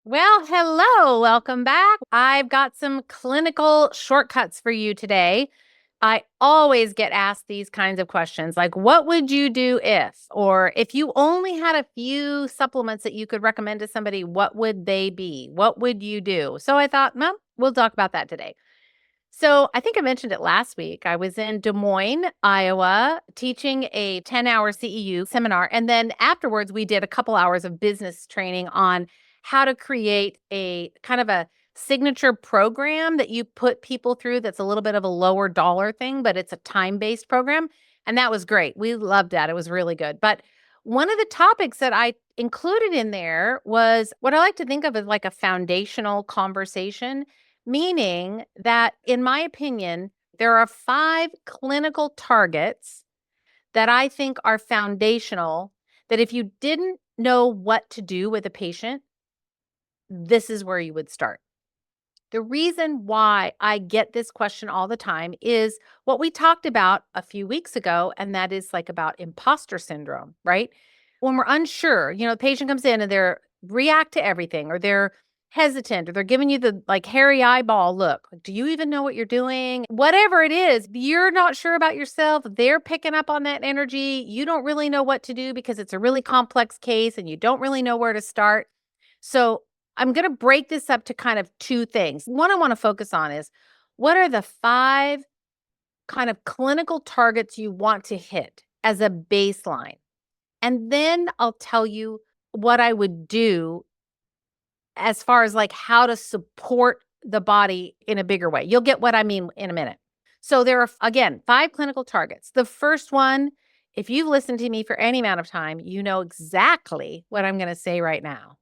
Well, hello, welcome back. I've got some clinical shortcuts for you today. I always get asked these kinds of questions like, what would you do if? Or if you only had a few supplements that you could recommend to somebody, what would they be? What would you do? So I thought, well, we'll talk about that today. So I think I mentioned it last week. I was in Des Moines, Iowa, teaching a 10-hour CEU seminar. And then afterwards, we did a couple hours of business training on how to create a kind of a signature program that you put people through that's a little bit of a lower dollar thing, but it's a time-based program. And that was great. We loved that. It was really good. But one of the topics that I included in there was what I like to think of as like a foundational conversation. Meaning that, in my opinion, there are 5 clinical targets that I think are foundational, that if you didn't know what to do with a patient, this is where you would start. The reason why I get this question all the time is what we talked about a few weeks ago, and that is like about imposter syndrome, right? When we're unsure, the patient comes in and they're react to everything, or they're hesitant, or they're giving you the like hairy eyeball look. Like, do you even know what you're doing? Whatever it is, you're not sure about yourself. They're picking up on that energy. You don't really know what to do because it's a really complex case and you don't really know where to start. So I'm going to break this up to kind of 2 things. One I want to focus on is what are the 5 kind of clinical targets you want to hit as a baseline? And then I'll tell you what I would do as far as like how to support the body in a bigger way. You'll get what I mean in a minute. So there are, again, 5 clinical targets. The first one, if you've listened to me for any amount of time, you know exactly what I'm going to say right now.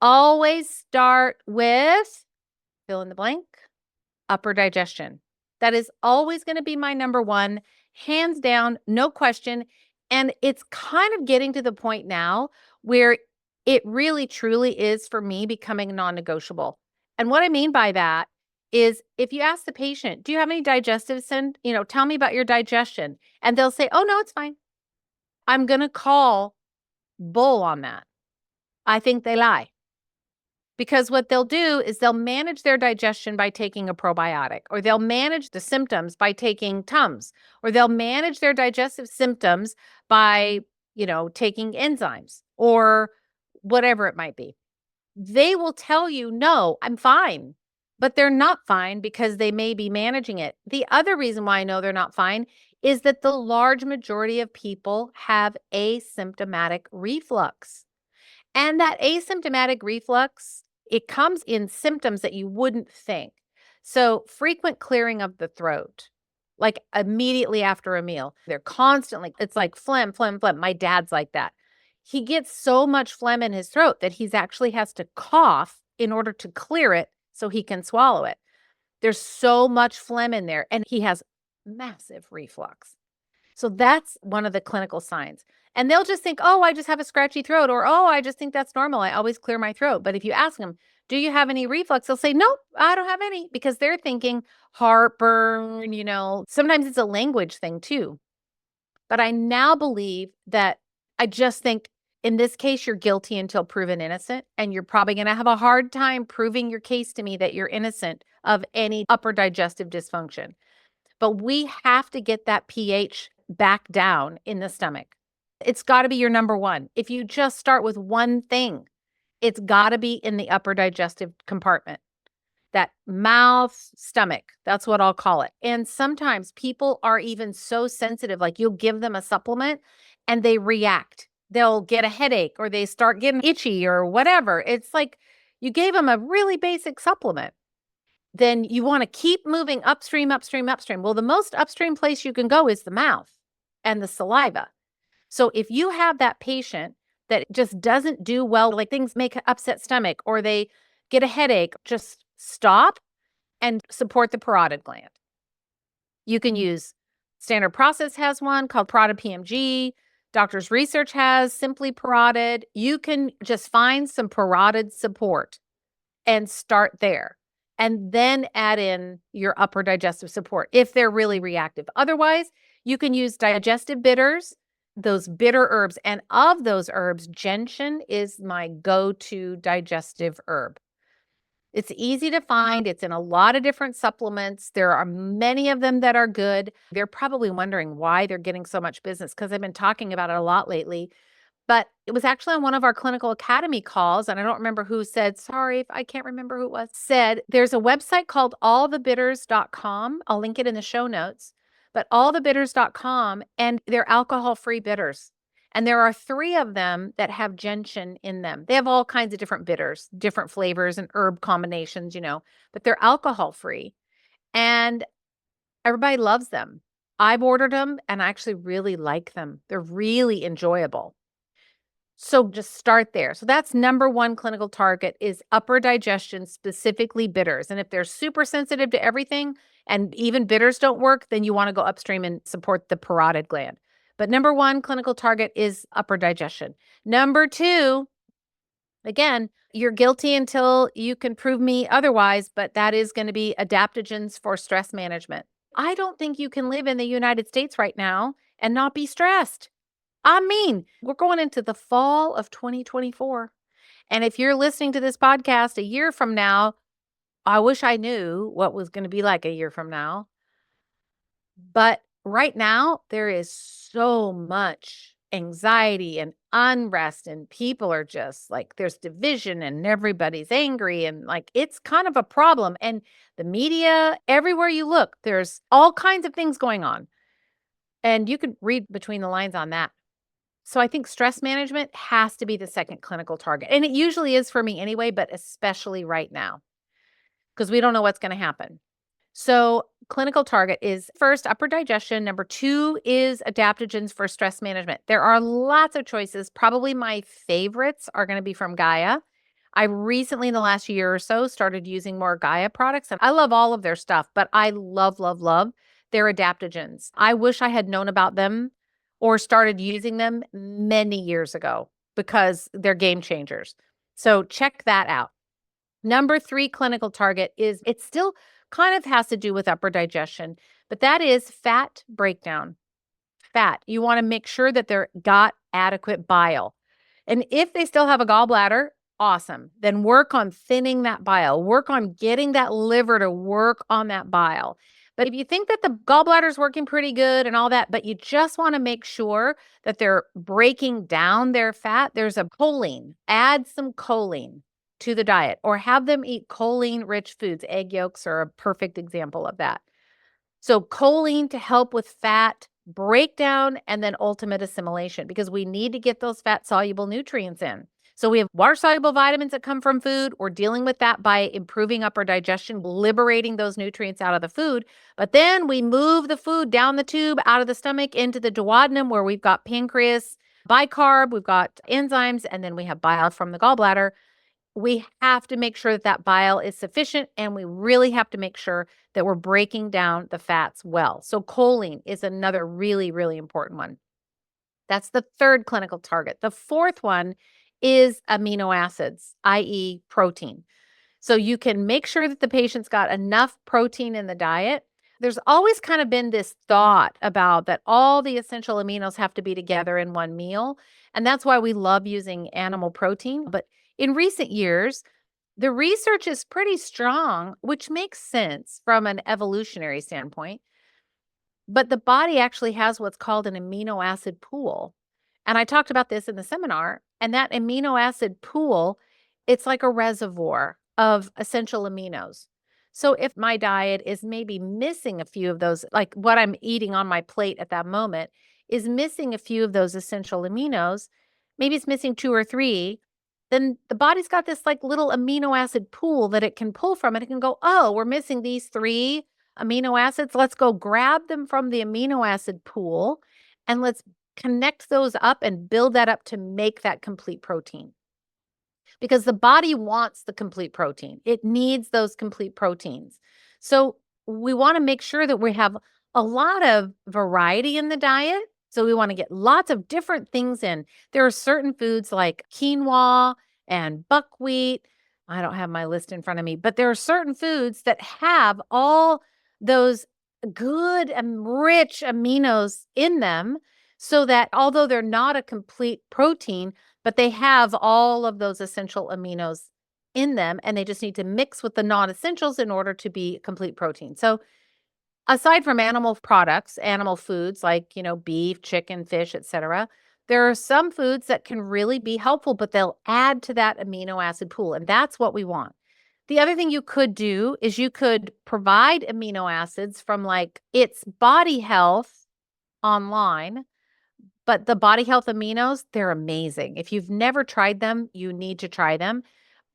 Always start with fill in the blank, upper digestion. That is always going to be my number one, hands down, no question. And it's kind of getting to the point now where it really truly is for me becoming non negotiable. And what I mean by that is if you ask the patient, do you have any digestive tell me about your digestion. And they'll say, oh, no, it's fine. I'm going to call bull on that. I think they lie. Because what they'll do is they'll manage their digestion by taking a probiotic, or they'll manage the symptoms by taking Tums, or they'll manage their digestive symptoms by, taking enzymes or whatever it might be. They will tell you, no, I'm fine, but they're not fine because they may be managing it. The other reason why I know they're not fine is that the large majority of people have asymptomatic reflux. And that asymptomatic reflux, it comes in symptoms that you wouldn't think. So frequent clearing of the throat, like immediately after a meal. They're constantly, it's like phlegm, phlegm, phlegm. My dad's like that. He gets so much phlegm in his throat that he's actually has to cough in order to clear it so he can swallow it. There's so much phlegm in there, and he has massive reflux. So that's one of the clinical signs. And they'll just think, oh, I just have a scratchy throat, or, oh, I just think that's normal. I always clear my throat. But if you ask them, do you have any reflux? They'll say, nope, I don't have any, because they're thinking heartburn, sometimes it's a language thing too. But I now believe that I just think in this case, you're guilty until proven innocent. And you're probably going to have a hard time proving your case to me that you're innocent of any upper digestive dysfunction. But we have to get that pH back down in the stomach. It's got to be your number one. If you just start with one thing, it's got to be in the upper digestive compartment, that mouth, stomach. That's what I'll call it. And sometimes people are even so sensitive, like you'll give them a supplement and they react. They'll get a headache or they start getting itchy or whatever. It's like you gave them a really basic supplement. Then you want to keep moving upstream, upstream, upstream. Well, the most upstream place you can go is the mouth and the saliva. So if you have that patient that just doesn't do well, like things make an upset stomach or they get a headache, just stop and support the parotid gland. You can use Standard Process has one called Parotid PMG. Doctors Research has Simply Parotid. You can just find some parotid support and start there. And then add in your upper digestive support if they're really reactive. Otherwise, you can use digestive bitters those bitter herbs. And of those herbs, gentian is my go-to digestive herb. It's easy to find. It's in a lot of different supplements. There are many of them that are good. They're probably wondering why they're getting so much business because I've been talking about it a lot lately. But it was actually on one of our clinical academy calls, and I don't remember who said, sorry if I can't remember who it was, said there's a website called allthebitters.com. I'll link it in the show notes, but allthebitters.com, and they're alcohol-free bitters. And there are 3 of them that have gentian in them. They have all kinds of different bitters, different flavors and herb combinations, but they're alcohol-free. And everybody loves them. I've ordered them and I actually really like them. They're really enjoyable. So just start there. So that's number 1 clinical target is upper digestion, specifically bitters. And if they're super sensitive to everything and even bitters don't work, then you want to go upstream and support the parotid gland. But number 1 clinical target is upper digestion. Number 2, again, you're guilty until you can prove me otherwise, but that is going to be adaptogens for stress management. I don't think you can live in the United States right now and not be stressed. I mean, we're going into the fall of 2024. And if you're listening to this podcast a year from now, I wish I knew what was going to be like a year from now. But right now, there is so much anxiety and unrest, and people are just like, there's division and everybody's angry. And like, it's kind of a problem. And the media, everywhere you look, there's all kinds of things going on. And you could read between the lines on that. So I think stress management has to be the second clinical target. And it usually is for me anyway, but especially right now because we don't know what's going to happen. So clinical target is first upper digestion. Number 2 is adaptogens for stress management. There are lots of choices. Probably my favorites are going to be from Gaia. I recently, in the last year or so, started using more Gaia products, and I love all of their stuff, but I love, love, love their adaptogens. I wish I had known about them or started using them many years ago because they're game changers. So check that out. Number 3 clinical target is it still kind of has to do with upper digestion, but that is fat breakdown. Fat. You want to make sure that they're got adequate bile. And if they still have a gallbladder, awesome. Then work on thinning that bile. Work on getting that liver to work on that bile. But if you think that the gallbladder is working pretty good and all that, but you just want to make sure that they're breaking down their fat, there's a choline. Add some choline to the diet or have them eat choline-rich foods. Egg yolks are a perfect example of that. So choline to help with fat breakdown and then ultimate assimilation because we need to get those fat-soluble nutrients in. So we have water-soluble vitamins that come from food. We're dealing with that by improving upper digestion, liberating those nutrients out of the food. But then we move the food down the tube, out of the stomach, into the duodenum where we've got pancreas, bicarb, we've got enzymes, and then we have bile from the gallbladder. We have to make sure that that bile is sufficient, and we really have to make sure that we're breaking down the fats well. So choline is another really, really important one. That's the 3rd clinical target. The 4th one is amino acids, i.e. protein. So you can make sure that the patient's got enough protein in the diet. There's always kind of been this thought about that all the essential aminos have to be together in one meal. And that's why we love using animal protein. But in recent years, the research is pretty strong, which makes sense from an evolutionary standpoint. But the body actually has what's called an amino acid pool. And I talked about this in the seminar. And that amino acid pool, it's like a reservoir of essential aminos. So if my diet is maybe missing a few of those, like what I'm eating on my plate at that moment is missing a few of those essential aminos, maybe it's missing 2 or 3, then the body's got this like little amino acid pool that it can pull from. And it can go, oh, we're missing these 3 amino acids. Let's go grab them from the amino acid pool and let's connect those up and build that up to make that complete protein. Because the body wants the complete protein. It needs those complete proteins. So we want to make sure that we have a lot of variety in the diet. So we want to get lots of different things in. There are certain foods like quinoa and buckwheat. I don't have my list in front of me, but there are certain foods that have all those good and rich aminos in them so that although they're not a complete protein, but they have all of those essential aminos in them, and they just need to mix with the non-essentials in order to be complete protein. So aside from animal products, animal foods like, beef, chicken, fish, etc., there are some foods that can really be helpful, but they'll add to that amino acid pool, and that's what we want. The other thing you could do is you could provide amino acids from like It's Body Health online, but the Body Health aminos, they're amazing. If you've never tried them, you need to try them.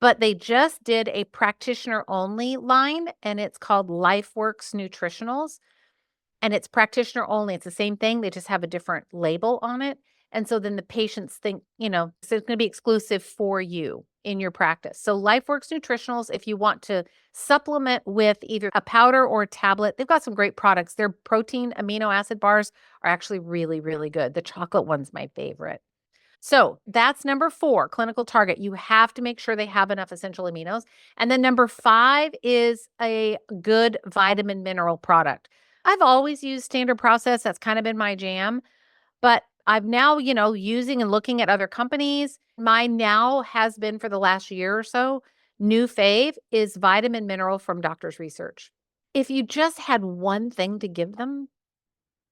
But they just did a practitioner only line, and it's called LifeWorks Nutritionals, and it's practitioner only. It's the same thing. They just have a different label on it. And so then the patients think, so it's going to be exclusive for you in your practice. So LifeWorks Nutritionals, if you want to supplement with either a powder or a tablet, they've got some great products. Their protein amino acid bars are actually really, really good. The chocolate one's my favorite. So that's number 4, clinical target. You have to make sure they have enough essential aminos. And then number 5 is a good vitamin mineral product. I've always used standard process. That's kind of been my jam. But I've now, using and looking at other companies. Mine now has been for the last year or so. New fave is vitamin mineral from Doctor's Research. If you just had one thing to give them,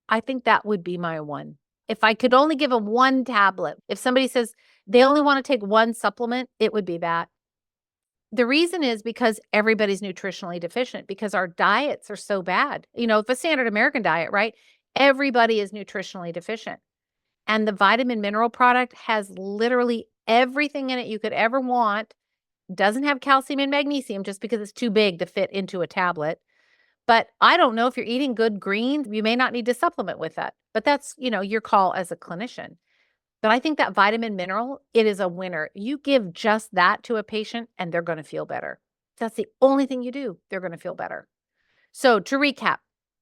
I think that would be my one. If I could only give them one tablet, if somebody says they only want to take one supplement, it would be that. The reason is because everybody's nutritionally deficient because our diets are so bad. The standard American diet, right? Everybody is nutritionally deficient. And the vitamin mineral product has literally everything in it you could ever want. Doesn't have calcium and magnesium just because it's too big to fit into a tablet. But I don't know if you're eating good greens, you may not need to supplement with that. But that's, your call as a clinician. But I think that vitamin mineral, it is a winner. You give just that to a patient and they're going to feel better. That's the only thing you do. They're going to feel better. So to recap,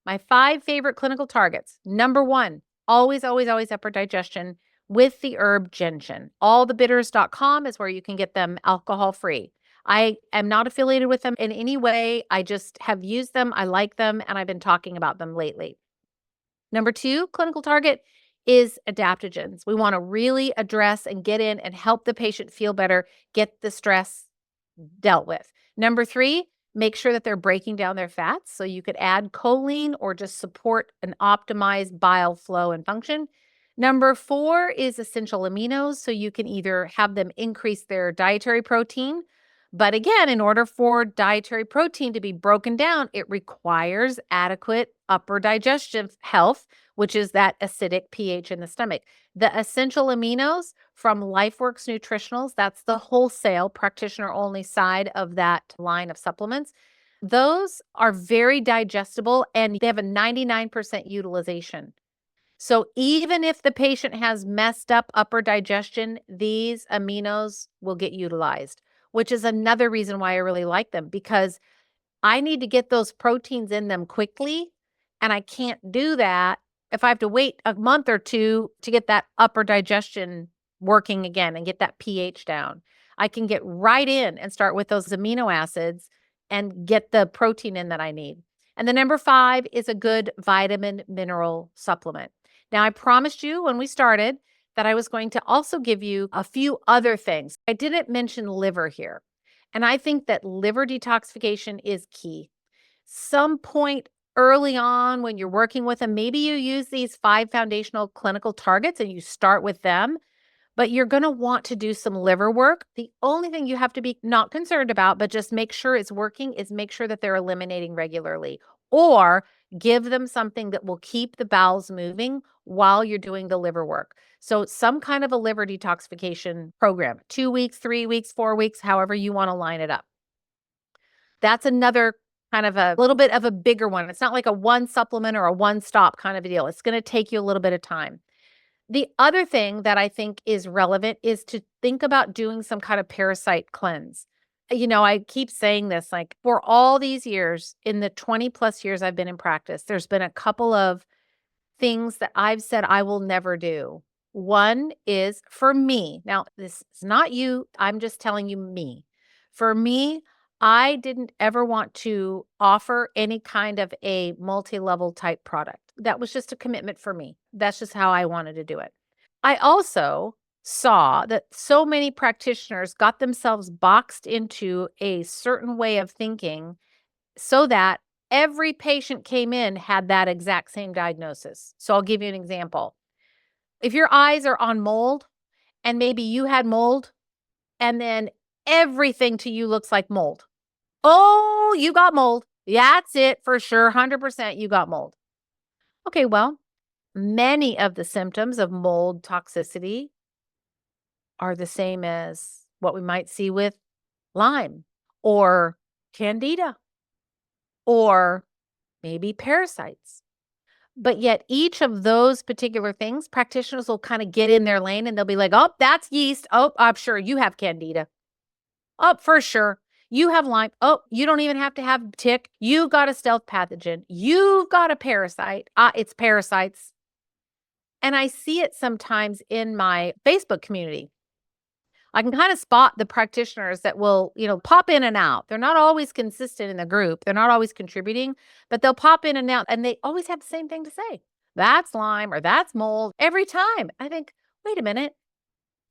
my 5 favorite clinical targets. Number 1, always, always, always upper digestion with the herb gentian. Allthebitters.com is where you can get them alcohol free. I am not affiliated with them in any way. I just have used them. I like them, and I've been talking about them lately. Number 2, clinical target is adaptogens. We want to really address and get in and help the patient feel better, get the stress dealt with. Number 3, make sure that they're breaking down their fats. So you could add choline or just support an optimized bile flow and function. Number 4 is essential aminos. So you can either have them increase their dietary protein. But again, in order for dietary protein to be broken down, it requires adequate upper digestive health, which is that acidic pH in the stomach. The essential aminos from LifeWorks Nutritionals, that's the wholesale practitioner only side of that line of supplements. Those are very digestible and they have a 99% utilization. So even if the patient has messed up upper digestion, these aminos will get utilized, which is another reason why I really like them, because I need to get those proteins in them quickly, and I can't do that if I have to wait a month or 2 to get that upper digestion working again and get that pH down. I can get right in and start with those amino acids and get the protein in that I need. And the number 5 is a good vitamin mineral supplement. Now, I promised you when we started that I was going to also give you a few other things. I didn't mention liver here. And I think that liver detoxification is key. Some point early on when you're working with them, maybe you use these 5 foundational clinical targets and you start with them, but you're going to want to do some liver work. The only thing you have to be not concerned about, but just make sure it's working, is make sure that they're eliminating regularly, or give them something that will keep the bowels moving while you're doing the liver work. So some kind of a liver detoxification program, 2 weeks, 3 weeks, 4 weeks, however you want to line it up. That's another kind of a little bit of a bigger one. It's not like a one supplement or a one stop kind of a deal. It's going to take you a little bit of time. The other thing that I think is relevant is to think about doing some kind of parasite cleanse. I keep saying this, like, for all these years, in the 20 plus years I've been in practice, there's been a couple of things that I've said I will never do. One is for me. Now, this is not you. I'm just telling you me. For me, I didn't ever want to offer any kind of a multi-level type product. That was just a commitment for me. That's just how I wanted to do it. I also saw that so many practitioners got themselves boxed into a certain way of thinking so that every patient came in had that exact same diagnosis. So I'll give you an example. If your eyes are on mold and maybe you had mold and then everything to you looks like mold. Oh, you got mold. That's it for sure. 100% you got mold. Okay, well, many of the symptoms of mold toxicity are the same as what we might see with Lyme or Candida or maybe parasites. But yet, each of those particular things, practitioners will kind of get in their lane and they'll be like, oh, that's yeast. Oh, I'm sure you have Candida. Oh, for sure. You have Lyme. Oh, you don't even have to have tick. You got a stealth pathogen. You've got a parasite. It's parasites. And I see it sometimes in my Facebook community. I can kind of spot the practitioners that will, pop in and out. They're not always consistent in the group. They're not always contributing, but they'll pop in and out and they always have the same thing to say. That's Lyme or that's mold every time. I think, wait a minute.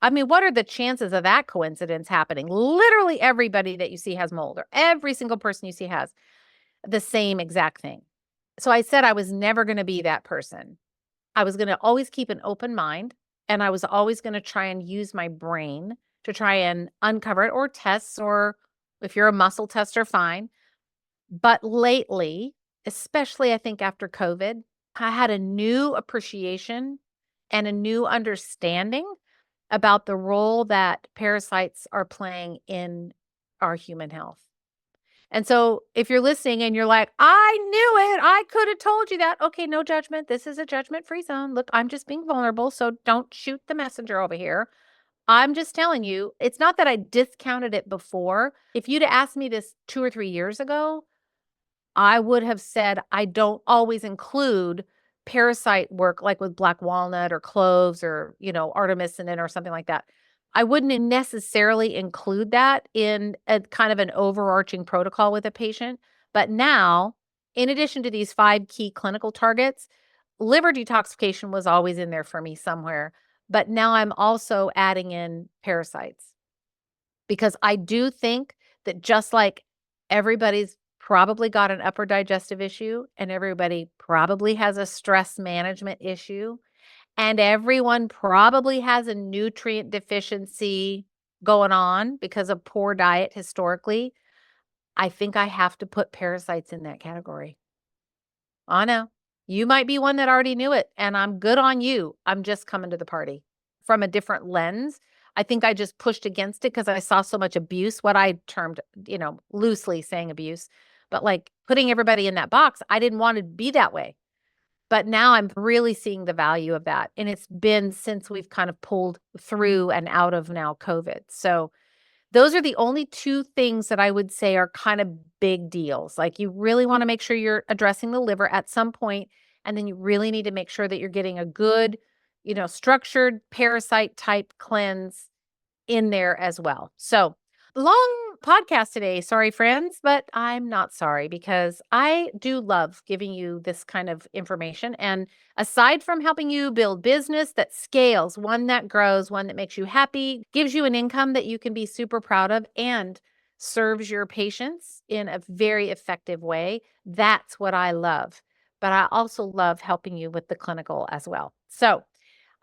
I mean, what are the chances of that coincidence happening? Literally everybody that you see has mold, or every single person you see has the same exact thing. So I said I was never going to be that person. I was going to always keep an open mind, and I was always going to try and use my brain to try and uncover it, or tests, or if you're a muscle tester, fine. But lately, especially I think after COVID, I had a new appreciation and a new understanding about the role that parasites are playing in our human health. And so if you're listening and you're like, I knew it, I could have told you that. Okay, no judgment. This is a judgment-free zone. Look, I'm just being vulnerable, so don't shoot the messenger over here. I'm just telling you, it's not that I discounted it before. If you'd asked me this 2 or 3 years ago, I would have said I don't always include parasite work like with black walnut or cloves or, artemisinin or something like that. I wouldn't necessarily include that in a kind of an overarching protocol with a patient. But now, in addition to these 5 key clinical targets, liver detoxification was always in there for me somewhere. But now I'm also adding in parasites because I do think that just like everybody's probably got an upper digestive issue and everybody probably has a stress management issue and everyone probably has a nutrient deficiency going on because of poor diet historically, I think I have to put parasites in that category. I know. You might be one that already knew it, and I'm good on you. I'm just coming to the party from a different lens. I think I just pushed against it because I saw so much abuse, what I termed, loosely saying abuse, but like putting everybody in that box. I didn't want to be that way. But now I'm really seeing the value of that. And it's been since we've kind of pulled through and out of now COVID. So those are the only 2 things that I would say are kind of big deals. Like you really want to make sure you're addressing the liver at some point, and then you really need to make sure that you're getting a good, structured parasite type cleanse in there as well. So, long podcast today. Sorry, friends, but I'm not sorry because I do love giving you this kind of information. And aside from helping you build business that scales, one that grows, one that makes you happy, gives you an income that you can be super proud of, and serves your patients in a very effective way, that's what I love. But I also love helping you with the clinical as well. So,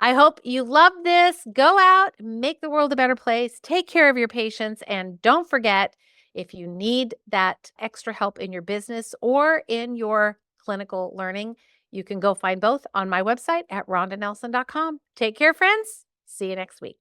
I hope you love this. Go out, make the world a better place, take care of your patients, and don't forget, if you need that extra help in your business or in your clinical learning, you can go find both on my website at rondanelson.com. Take care, friends. See you next week.